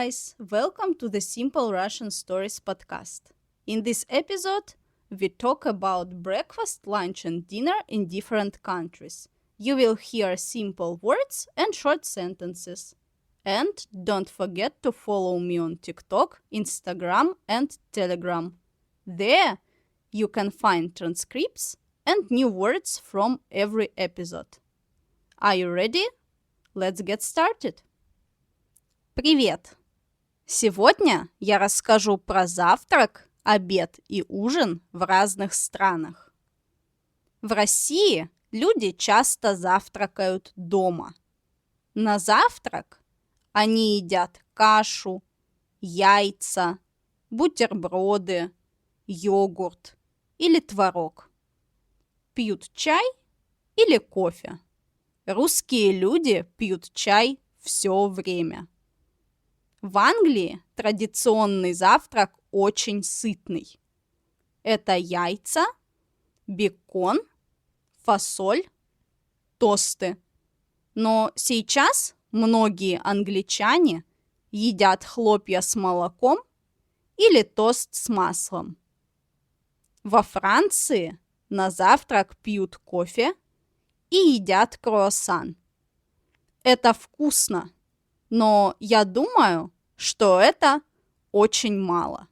guys, welcome to the Simple Russian Stories podcast. In this episode, we talk about breakfast, lunch, and dinner in different countries. You will hear simple words and short sentences. And don't forget to follow me on TikTok, Instagram, and Telegram. There, you can find transcripts and new words from every episode. Are you ready? Let's get started. Привет! Сегодня я расскажу про завтрак, обед и ужин в разных странах. В России люди часто завтракают дома. На завтрак они едят кашу, яйца, бутерброды, йогурт или творог. Пьют чай или кофе. Русские люди пьют чай все время. В Англии традиционный завтрак очень сытный. Это яйца, бекон, фасоль, тосты. Но сейчас многие англичане едят хлопья с молоком или тост с маслом. Во Франции на завтрак пьют кофе и едят круассан. Это вкусно, но я думаю, что это очень мало.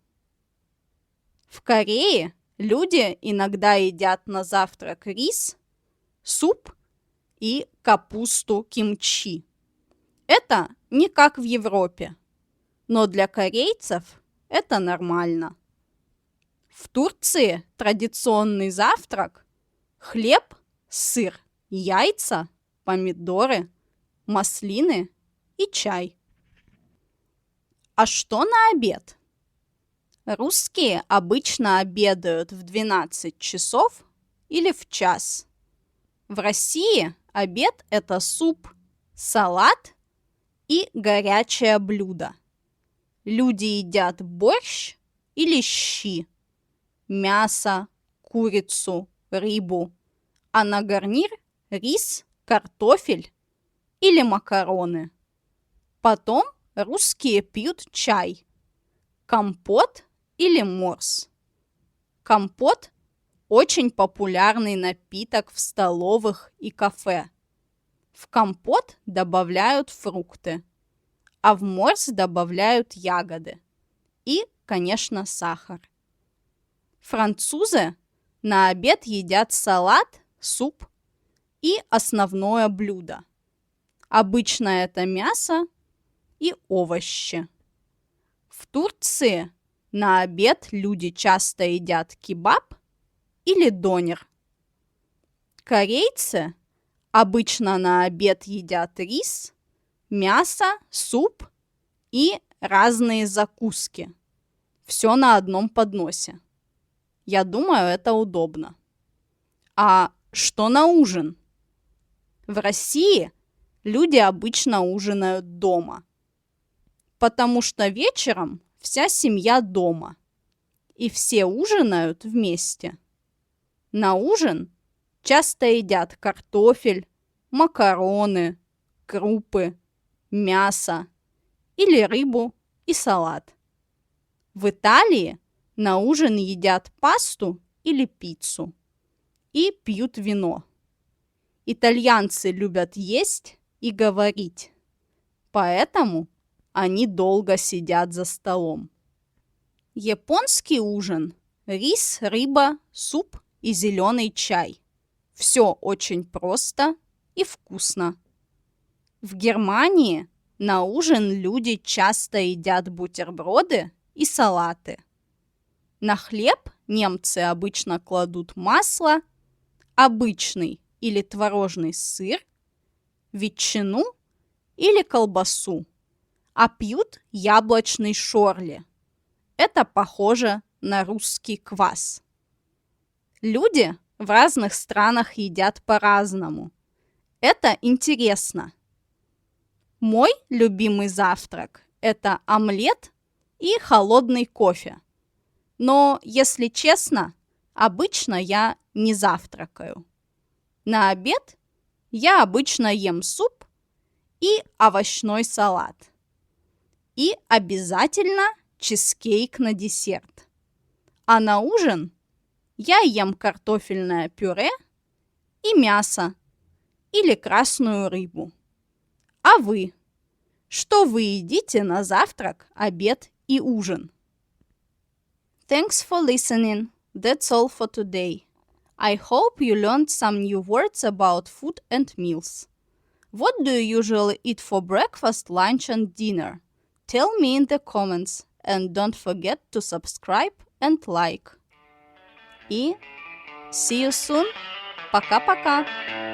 В Корее люди иногда едят на завтрак рис, суп и капусту кимчи. Это не как в Европе, но для корейцев это нормально. В Турции традиционный завтрак – хлеб, сыр, яйца, помидоры, маслины и чай. А что на обед? Русские обычно обедают в 12 часов или в час. В России обед – это суп, салат и горячее блюдо. Люди едят борщ или щи, мясо, курицу, рыбу, а на гарнир – рис, картофель или макароны. Потом русские пьют чай, компот или морс. Компот – очень популярный напиток в столовых и кафе. В компот добавляют фрукты, а в морс добавляют ягоды и, конечно, сахар. Французы на обед едят салат, суп и основное блюдо. Обычно это мясо и овощи. В Турции на обед люди часто едят кебаб или донер. Корейцы обычно на обед едят рис, мясо, суп и разные закуски. Все на одном подносе. Я думаю, это удобно. А что на ужин? В России люди обычно ужинают дома, потому что вечером вся семья дома, и все ужинают вместе. На ужин часто едят картофель, макароны, крупы, мясо или рыбу и салат. В Италии на ужин едят пасту или пиццу и пьют вино. Итальянцы любят есть и говорить, поэтому они долго сидят за столом. Японский ужин – рис, рыба, суп и зеленый чай. Все очень просто и вкусно. В Германии на ужин люди часто едят бутерброды и салаты. На хлеб немцы обычно кладут масло, обычный или творожный сыр, ветчину или колбасу, а пьют яблочный шорли. Это похоже на русский квас. Люди в разных странах едят по-разному. Это интересно. Мой любимый завтрак – это омлет и холодный кофе. Но, если честно, обычно я не завтракаю. На обед я обычно ем суп и овощной салат. И обязательно чизкейк на десерт. А на ужин я ем картофельное пюре и мясо или красную рыбу. А вы? Что вы едите на завтрак, обед и ужин? Thanks for listening. That's all for today. I hope you learned some new words about food and meals. What do you usually eat for breakfast, lunch and dinner? Tell me in the comments and don't forget to subscribe and like. И see you soon. Пока-пока.